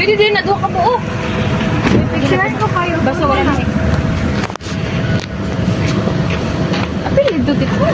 Pwede din na doon ka po. Picturean ko kayo. Basta wala na. Apil dito dito.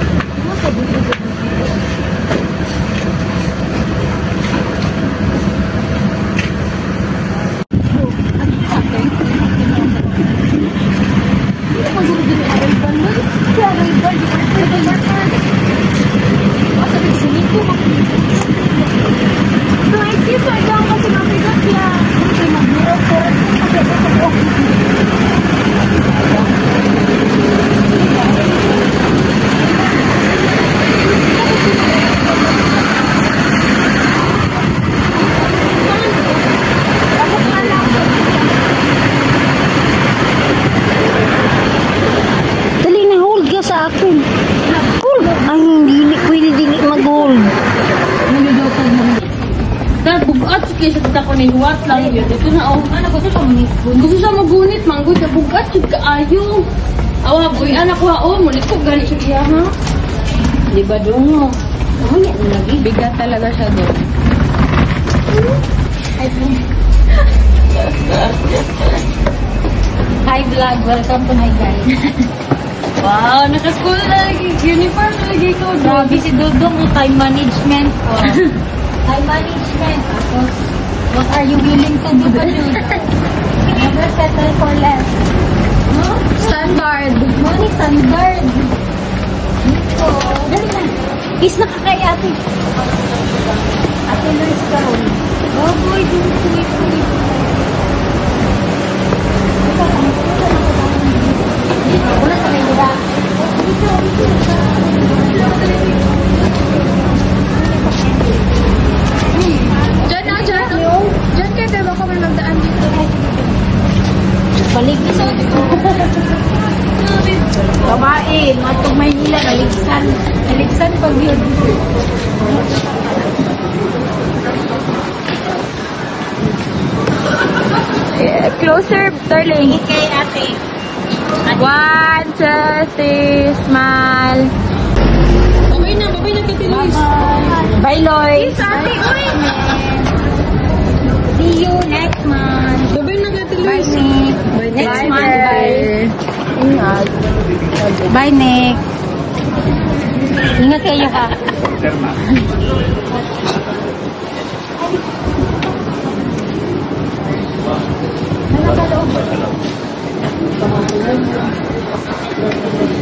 Kaya kita ko ni huwat lang yun. Ito na oh. Ano gusto siya magunit? Gusto siya magunit. Manggod na bugat. Yung kaayo. Awa boy. Anak ko oh. Mulit ko gani siya ha. Di ba doon oh. Oh yan lagi. Bigat talaga siya doon. Hi vlog. Welcome to my guys. Wow. Naka-school na lagi. Uniform na lagi ko. Grabe si Dudong. Time management ko. Time management. Tapos, what are you willing to do? Never settle for less. No? Standard. Money standard. Dito. Dali na. Is na kay ate. Ate Luis Carol. Oh boy, wait. Wala sa may nila. Diyan kayo, diba kami magdaan dito? Balik isa dito. Babae, matong Maynila, naligsan. Naligsan pag yun. Closer, darling. Okay, ate. 1, 2, 3, smile. Babay na Kati Luis. Bye, Lois. Ate, uy! See you next month. Babay na Kati Bye, Luis. Nick. Next month, bye. Ingat. Bye, Nick. Ingat kayo ka.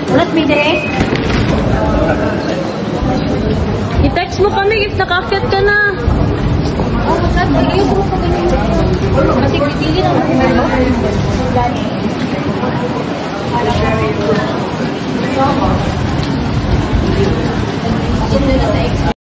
Ulat, Mide. I-text mo kami if nakakit ka na. Oh, masad. Bigay ko sa kanya. Kasi pipili ng mga.